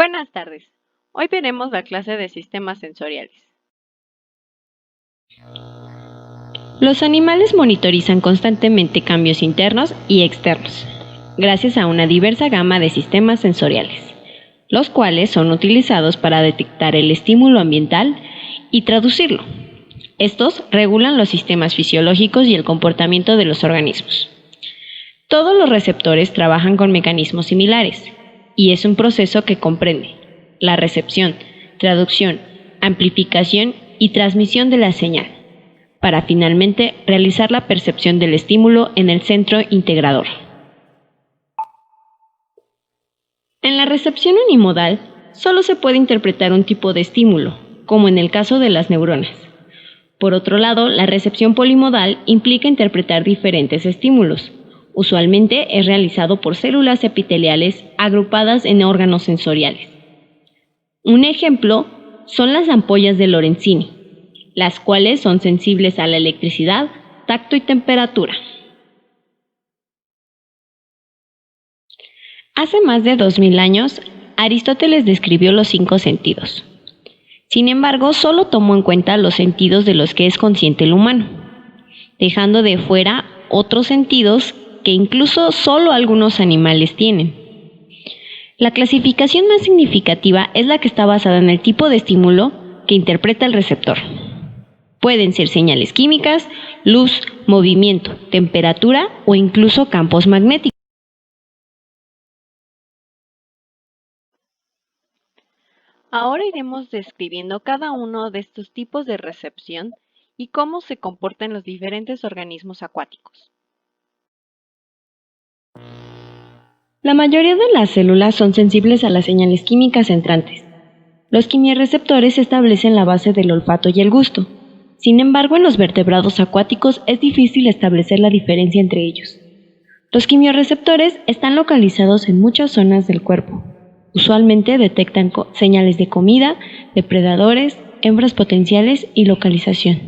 Buenas tardes. Hoy veremos la clase de sistemas sensoriales. Los animales monitorizan constantemente cambios internos y externos, gracias a una diversa gama de sistemas sensoriales, los cuales son utilizados para detectar el estímulo ambiental y traducirlo. Estos regulan los sistemas fisiológicos y el comportamiento de los organismos. Todos los receptores trabajan con mecanismos similares, y es un proceso que comprende la recepción, traducción, amplificación y transmisión de la señal, para finalmente realizar la percepción del estímulo en el centro integrador. En la recepción unimodal, solo se puede interpretar un tipo de estímulo, como en el caso de las neuronas. Por otro lado, la recepción polimodal implica interpretar diferentes estímulos. Usualmente es realizado por células epiteliales agrupadas en órganos sensoriales. Un ejemplo son las ampollas de Lorenzini, las cuales son sensibles a la electricidad, tacto y temperatura. Hace más de 2000 años, Aristóteles describió los 5 sentidos. Sin embargo, solo tomó en cuenta los sentidos de los que es consciente el humano, dejando de fuera otros sentidos que incluso solo algunos animales tienen. La clasificación más significativa es la que está basada en el tipo de estímulo que interpreta el receptor. Pueden ser señales químicas, luz, movimiento, temperatura o incluso campos magnéticos. Ahora iremos describiendo cada uno de estos tipos de recepción y cómo se comportan los diferentes organismos acuáticos. La mayoría de las células son sensibles a las señales químicas entrantes. Los quimiorreceptores establecen la base del olfato y el gusto. Sin embargo, en los vertebrados acuáticos es difícil establecer la diferencia entre ellos. Los quimiorreceptores están localizados en muchas zonas del cuerpo. Usualmente detectan señales de comida, depredadores, hembras potenciales y localización.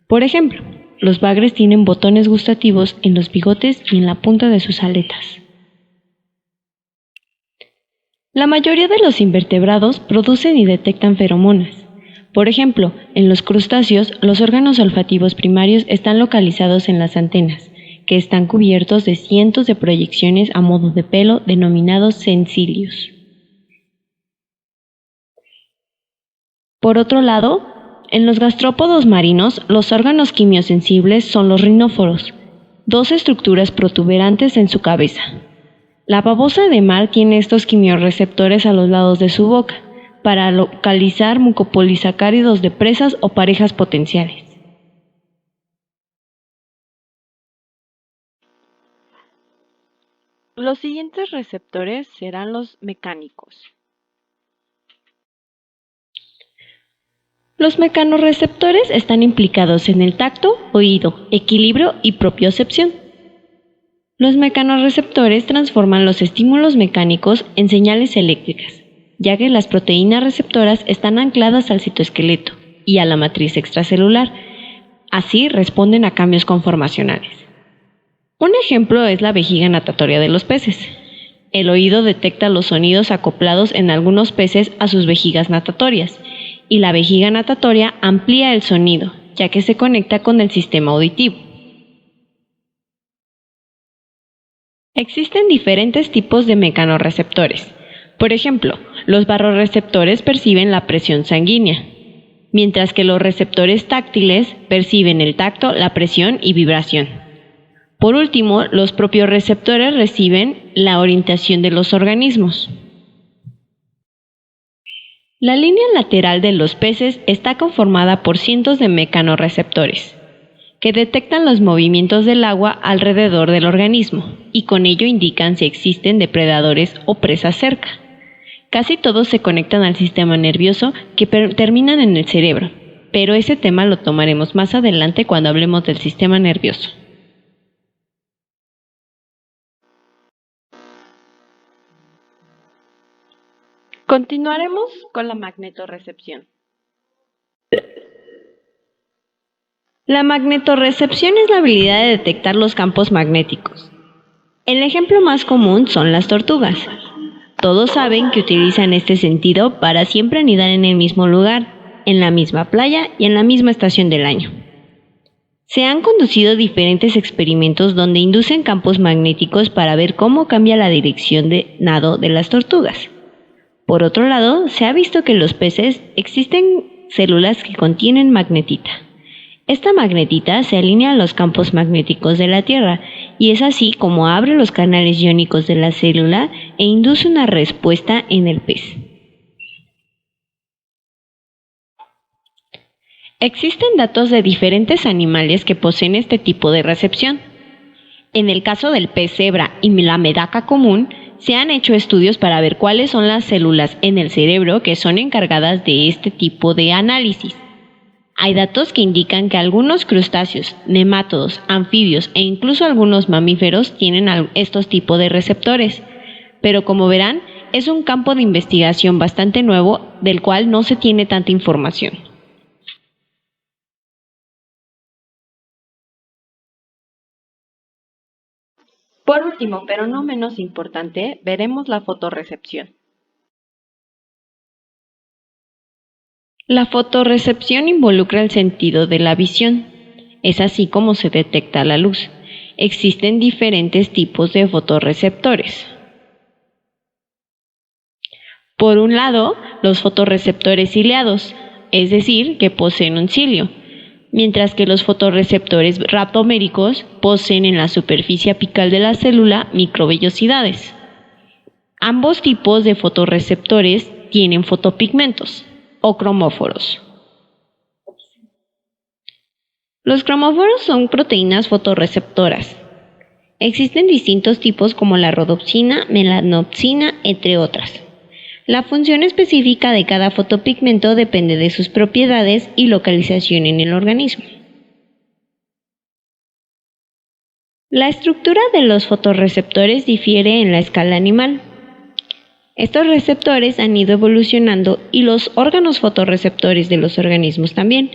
Por ejemplo, los bagres tienen botones gustativos en los bigotes y en la punta de sus aletas. La mayoría de los invertebrados producen y detectan feromonas. Por ejemplo, en los crustáceos, los órganos olfativos primarios están localizados en las antenas, que están cubiertos de cientos de proyecciones a modo de pelo denominados sensilios. Por otro lado, en los gastrópodos marinos, los órganos quimiosensibles son los rinóforos, dos estructuras protuberantes en su cabeza. La babosa de mar tiene estos quimiorreceptores a los lados de su boca para localizar mucopolisacáridos de presas o parejas potenciales. Los siguientes receptores serán los mecánicos. Los mecanorreceptores están implicados en el tacto, oído, equilibrio y propiocepción. Los mecanorreceptores transforman los estímulos mecánicos en señales eléctricas, ya que las proteínas receptoras están ancladas al citoesqueleto y a la matriz extracelular. Así responden a cambios conformacionales. Un ejemplo es la vejiga natatoria de los peces. El oído detecta los sonidos acoplados en algunos peces a sus vejigas natatorias, y la vejiga natatoria amplía el sonido, ya que se conecta con el sistema auditivo. Existen diferentes tipos de mecanorreceptores. Por ejemplo, los barroreceptores perciben la presión sanguínea, mientras que los receptores táctiles perciben el tacto, la presión y vibración. Por último, los propioreceptores reciben la orientación de los organismos. La línea lateral de los peces está conformada por cientos de mecanorreceptores, que detectan los movimientos del agua alrededor del organismo y con ello indican si existen depredadores o presas cerca. Casi todos se conectan al sistema nervioso que terminan en el cerebro, pero ese tema lo tomaremos más adelante cuando hablemos del sistema nervioso. Continuaremos con la magnetorrecepción. La magnetorrecepción es la habilidad de detectar los campos magnéticos. El ejemplo más común son las tortugas. Todos saben que utilizan este sentido para siempre anidar en el mismo lugar, en la misma playa y en la misma estación del año. Se han conducido diferentes experimentos donde inducen campos magnéticos para ver cómo cambia la dirección de nado de las tortugas. Por otro lado, se ha visto que en los peces existen células que contienen magnetita. Esta magnetita se alinea a los campos magnéticos de la Tierra y es así como abre los canales iónicos de la célula e induce una respuesta en el pez. Existen datos de diferentes animales que poseen este tipo de recepción. En el caso del pez cebra y la medaca común, se han hecho estudios para ver cuáles son las células en el cerebro que son encargadas de este tipo de análisis. Hay datos que indican que algunos crustáceos, nemátodos, anfibios e incluso algunos mamíferos tienen estos tipos de receptores, pero como verán, es un campo de investigación bastante nuevo del cual no se tiene tanta información. Por último, pero no menos importante, veremos la fotorrecepción. La fotorrecepción involucra el sentido de la visión. Es así como se detecta la luz. Existen diferentes tipos de fotorreceptores. Por un lado, los fotorreceptores ciliados, es decir, que poseen un cilio, mientras que los fotorreceptores raptoméricos poseen en la superficie apical de la célula microvellosidades. Ambos tipos de fotorreceptores tienen fotopigmentos o cromóforos. Los cromóforos son proteínas fotorreceptoras. Existen distintos tipos como la rodopsina, melanopsina, entre otras. La función específica de cada fotopigmento depende de sus propiedades y localización en el organismo. La estructura de los fotorreceptores difiere en la escala animal. Estos receptores han ido evolucionando y los órganos fotorreceptores de los organismos también,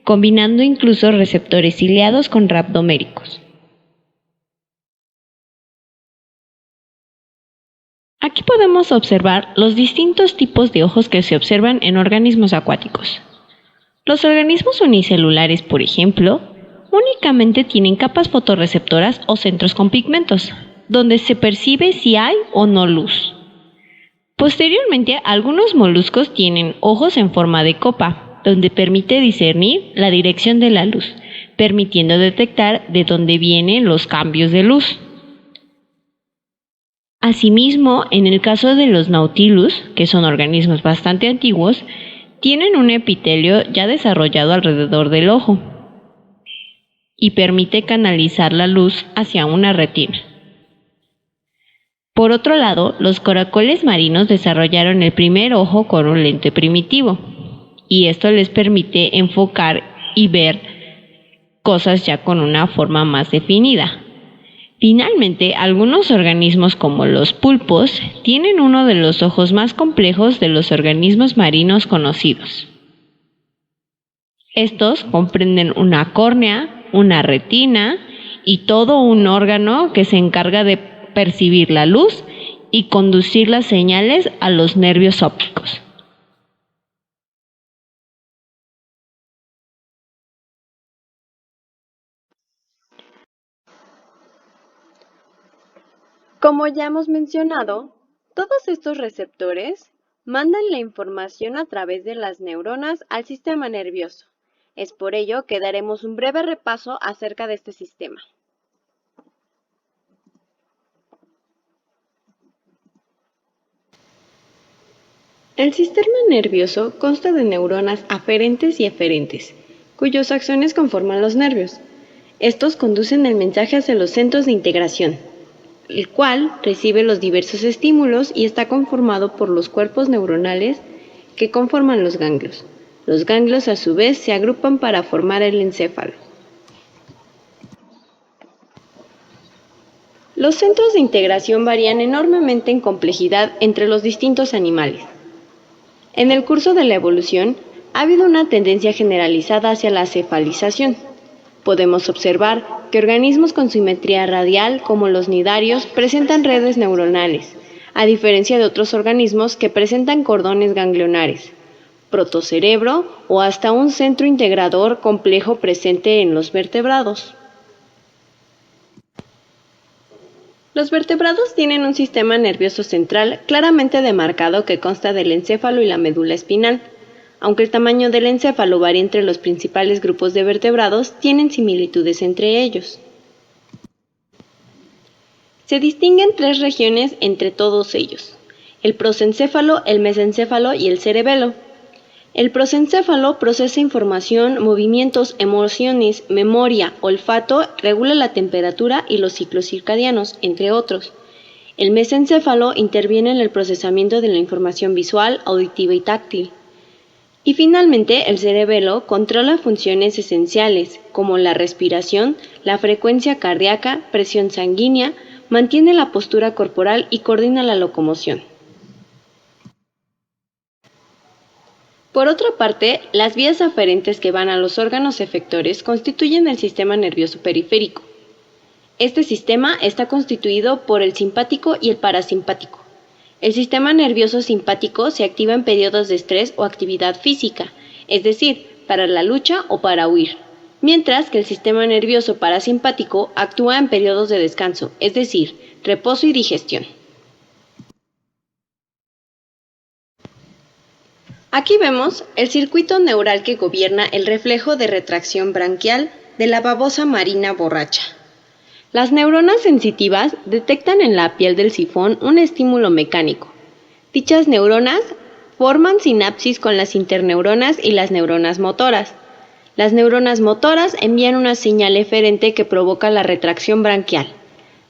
combinando incluso receptores ciliados con raptoméricos. Aquí podemos observar los distintos tipos de ojos que se observan en organismos acuáticos. Los organismos unicelulares, por ejemplo, únicamente tienen capas fotorreceptoras o centros con pigmentos, donde se percibe si hay o no luz. Posteriormente, algunos moluscos tienen ojos en forma de copa, donde permite discernir la dirección de la luz, permitiendo detectar de dónde vienen los cambios de luz. Asimismo, en el caso de los nautilus, que son organismos bastante antiguos, tienen un epitelio ya desarrollado alrededor del ojo y permite canalizar la luz hacia una retina. Por otro lado, los caracoles marinos desarrollaron el primer ojo con un lente primitivo, y esto les permite enfocar y ver cosas ya con una forma más definida. Finalmente, algunos organismos como los pulpos tienen uno de los ojos más complejos de los organismos marinos conocidos. Estos comprenden una córnea, una retina y todo un órgano que se encarga de percibir la luz y conducir las señales a los nervios ópticos. Como ya hemos mencionado, todos estos receptores mandan la información a través de las neuronas al sistema nervioso. Es por ello que daremos un breve repaso acerca de este sistema. El sistema nervioso consta de neuronas aferentes y eferentes, cuyos axones conforman los nervios. Estos conducen el mensaje hacia los centros de integración, el cual recibe los diversos estímulos y está conformado por los cuerpos neuronales que conforman los ganglios. Los ganglios a su vez se agrupan para formar el encéfalo. Los centros de integración varían enormemente en complejidad entre los distintos animales. En el curso de la evolución, ha habido una tendencia generalizada hacia la cefalización. Podemos observar que organismos con simetría radial, como los cnidarios, presentan redes neuronales, a diferencia de otros organismos que presentan cordones ganglionares, protocerebro o hasta un centro integrador complejo presente en los vertebrados. Los vertebrados tienen un sistema nervioso central claramente demarcado que consta del encéfalo y la médula espinal. Aunque el tamaño del encéfalo varía entre los principales grupos de vertebrados, tienen similitudes entre ellos. Se distinguen tres regiones entre todos ellos: el prosencéfalo, el mesencéfalo y el cerebelo. El prosencéfalo procesa información, movimientos, emociones, memoria, olfato, regula la temperatura y los ciclos circadianos, entre otros. El mesencéfalo interviene en el procesamiento de la información visual, auditiva y táctil. Y finalmente, el cerebelo controla funciones esenciales como la respiración, la frecuencia cardíaca, presión sanguínea, mantiene la postura corporal y coordina la locomoción. Por otra parte, las vías aferentes que van a los órganos efectores constituyen el sistema nervioso periférico. Este sistema está constituido por el simpático y el parasimpático. El sistema nervioso simpático se activa en periodos de estrés o actividad física, es decir, para la lucha o para huir, mientras que el sistema nervioso parasimpático actúa en periodos de descanso, es decir, reposo y digestión. Aquí vemos el circuito neural que gobierna el reflejo de retracción branquial de la babosa marina borracha. Las neuronas sensitivas detectan en la piel del sifón un estímulo mecánico. Dichas neuronas forman sinapsis con las interneuronas y las neuronas motoras. Las neuronas motoras envían una señal eferente que provoca la retracción branquial.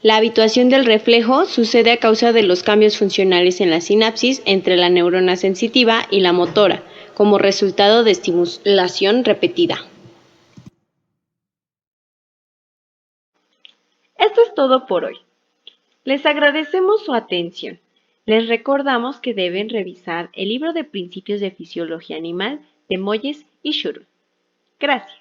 La habituación del reflejo sucede a causa de los cambios funcionales en la sinapsis entre la neurona sensitiva y la motora, como resultado de estimulación repetida. Esto es todo por hoy. Les agradecemos su atención. Les recordamos que deben revisar el libro de Principios de Fisiología Animal de Moyes y Schurl. Gracias.